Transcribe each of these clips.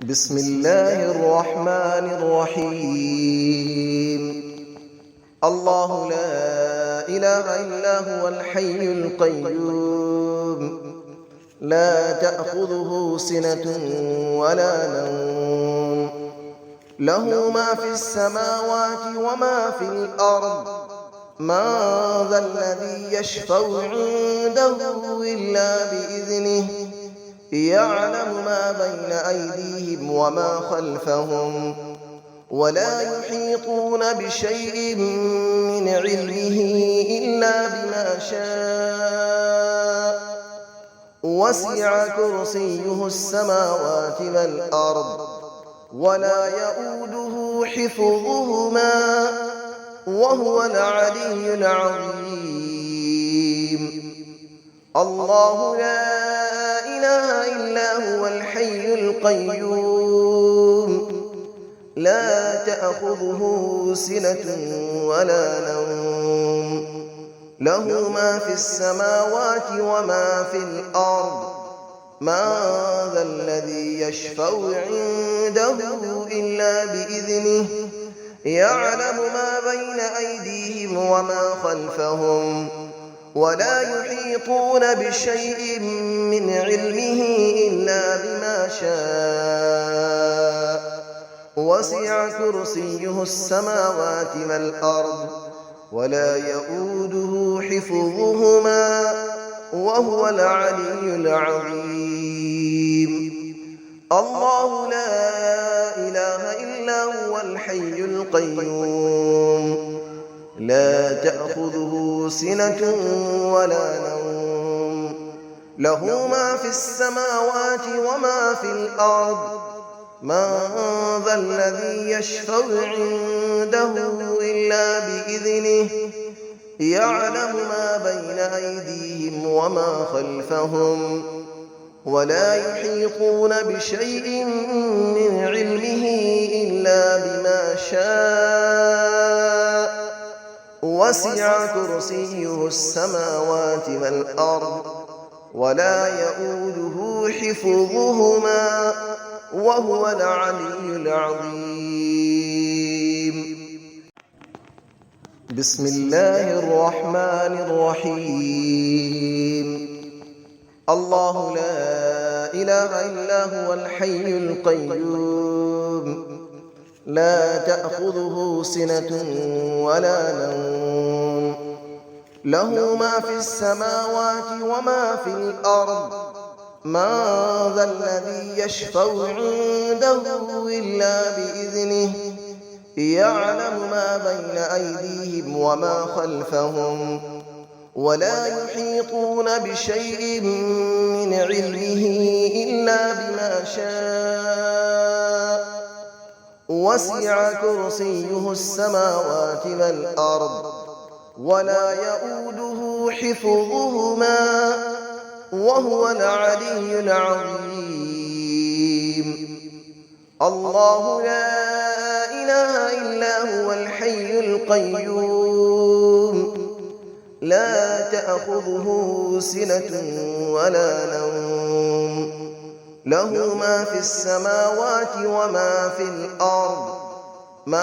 بسم الله الرحمن الرحيم. الله لا إله إلا هو الحي القيوم، لا تأخذه سنة ولا نوم، له ما في السماوات وما في الأرض. من ذا الذي يشفع عنده إلا بإذنه، يعلم ما بين أيديهم وما خلفهم، ولا يحيطون بشيء من علمه إلا بما شاء. وسع كرسيه السماوات والأرض، ولا يؤوده حفظهما، وهو العلي العظيم. الله لا إله إلا هو الحي القيوم، لا تأخذه سنة ولا نوم، له ما في السماوات وما في الأرض. من ذا الذي يشفع عنده إلا بإذنه، يعلم ما بين أيديهم وما خلفهم، ولا يحيطون بشيء من علمه إلا بما شاء. وسع كرسيه السماوات والأرض، ولا يؤوده حفظهما، وهو العلي العظيم. الله لا إله إلا هو الحي القيوم، لا تأخذه سنة ولا نوم، له ما في السماوات وما في الأرض. من ذا الذي يشفع عنده إلا بإذنه، يعلم ما بين أيديهم وما خلفهم، ولا يحيطون بشيء من علمه إلا بما شاء. وسع كرسيه السماوات والأرض، ولا يؤوده حفظهما، وهو العلي العظيم. بسم الله الرحمن الرحيم. الله لا إله إلا هو الحي القيوم، لا تأخذه سنة ولا نوم، له ما في السماوات وما في الأرض. من ذا الذي يشفع عنده إلا بإذنه، يعلم ما بين أيديهم وما خلفهم، ولا يحيطون بشيء من علمه إلا بما شاء. وسع كرسيه السماوات والأرض، ولا يؤوده حفظهما، وهو العلي العظيم. الله لا إله إلا هو الحي القيوم، لا تأخذه سنة ولا نوم، له ما في السماوات وما في الأرض. من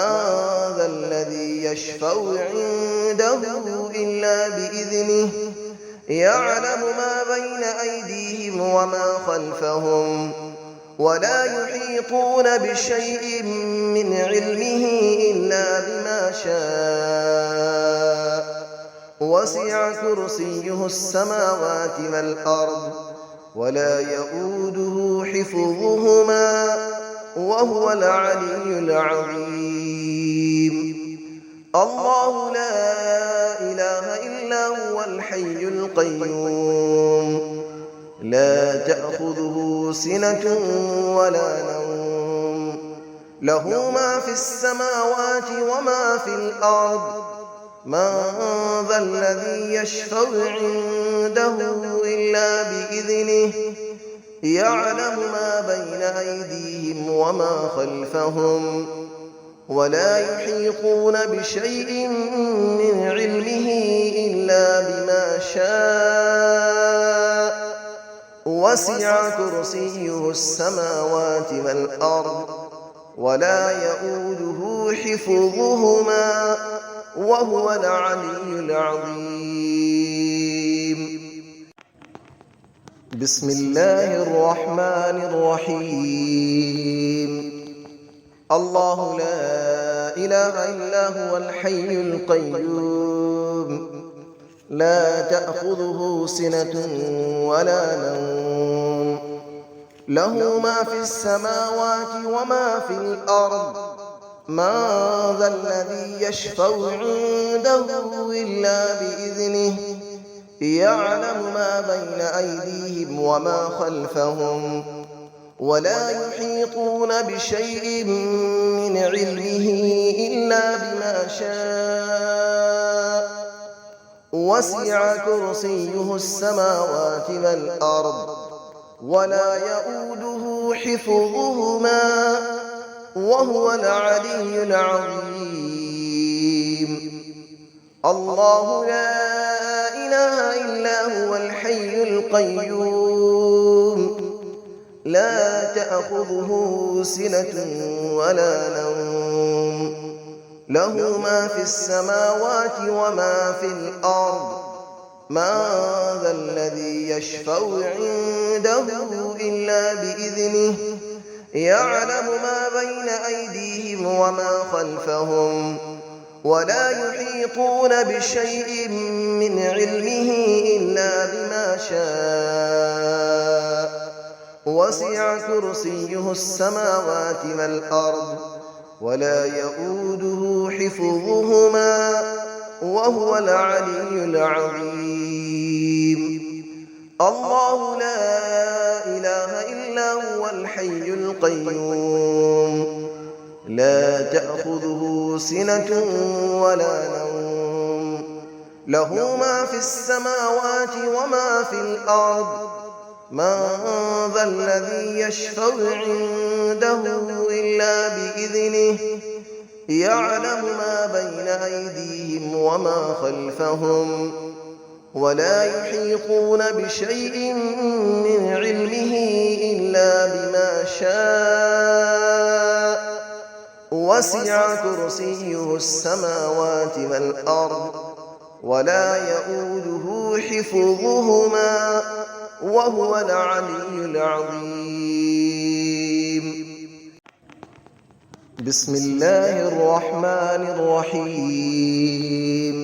ذا الذي يشفع عنده إلا بإذنه، يعلم ما بين أيديهم وما خلفهم، ولا يحيطون بشيء من علمه إلا بما شاء. وسع كرسيه السماوات والأرض، ولا يؤوده حفظهما، وهو العلي العظيم. الله لا إله إلا هو الحي القيوم، لا تأخذه سنة ولا نوم، له ما في السماوات وما في الأرض. من ذا الذي يشفع عنده إلا بإذنه، يعلم ما بين أيديهم وما خلفهم، ولا يحيطون بشيء من علمه إلا بما شاء. وسع كرسيه السماوات والأرض ولا يؤوده حفظهما وهو العلي العظيم. بسم الله الرحمن الرحيم. الله لا إله إلا هو الحي القيوم لا تأخذه سنة ولا نوم له ما في السماوات وما في الأرض من ذا الذي يشفع عنده إلا بإذنه يعلم ما بين أيديهم وما خلفهم ولا يحيطون بشيء من علمه إلا بما شاء وسع كرسيه السماوات والأرض ولا يؤوده حفظهما وهو العلي العظيم. الله لا إله إلا هو الحي القيوم لا تأخذه سنة ولا نوم له ما في السماوات وما في الأرض من ذا الذي يشفع عنده إلا بإذنه يعلم ما بين أيديهم وما خلفهم ولا يحيطون بشيء من علمه إلا بما شاء وسع كرسيه السماوات والأرض ولا يؤوده حفظهما وهو العلي العظيم. الله لا إله إلا هو الحي القيوم لا تأخذه سنة ولا نوم له ما في السماوات وما في الأرض من ذا الذي يشفع عنده إلا بإذنه يعلم ما بين أيديهم وما خلفهم ولا يحيطون بشيء من علمه إلا بما شاء وسع كرسيه السماوات والأرض ولا يؤوده حفظهما وهو العلي العظيم. بسم الله الرحمن الرحيم.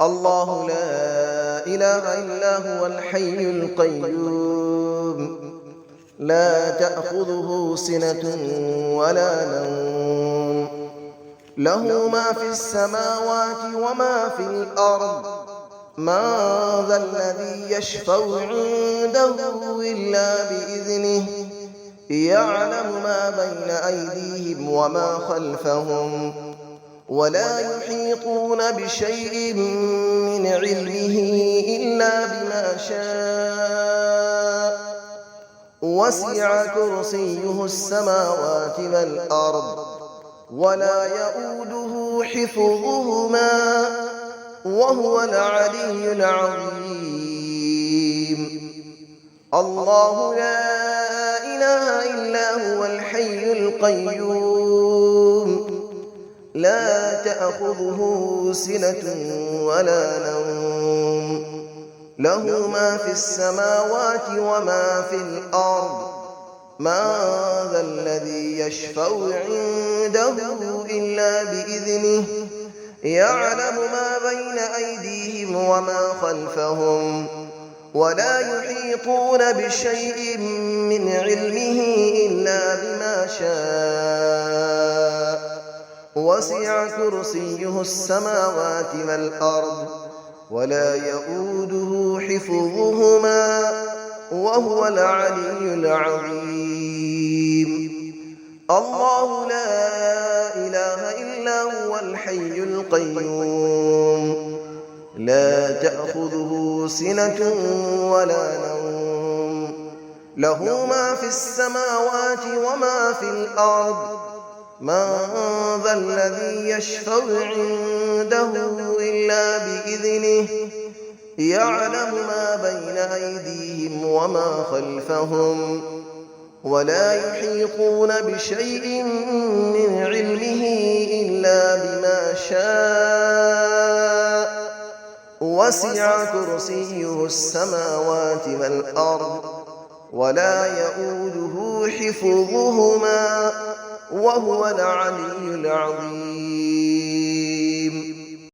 الله لا إله إلا هو الحي القيوم لا تأخذه سنة ولا نوم له ما في السماوات وما في الأرض من ذا الذي يشفع عنده إلا بإذنه يعلم ما بين أيديهم وما خلفهم ولا يحيطون بشيء من علمه إلا بما شاء وسع كرسيه السماوات والأرض ولا يؤوده حفظهما وهو العلي العظيم. الله لا إله إلا هو الحي القيوم لا تأخذه سنة ولا نوم له ما في السماوات وما في الأرض من ذا الذي يشفع عنده إلا بإذنه يعلم ما بين أيديهم وما خلفهم ولا يحيطون بشيء من علمه إلا بما شاء وسع كرسيه السماوات والأرض ولا يؤوده حفظهما وهو العلي العظيم. الله لا إله إلا هو الحي القيوم لا تأخذه سنة ولا نوم له ما في السماوات وما في الأرض من ذا الذي يشفع عنده إلا بإذنه يعلم ما بين أيديهم وما خلفهم ولا يحيطون بشيء من علمه إلا بما شاء وسع كرسيه السماوات والأرض ولا يئوده حفظهما وهو العلي العظيم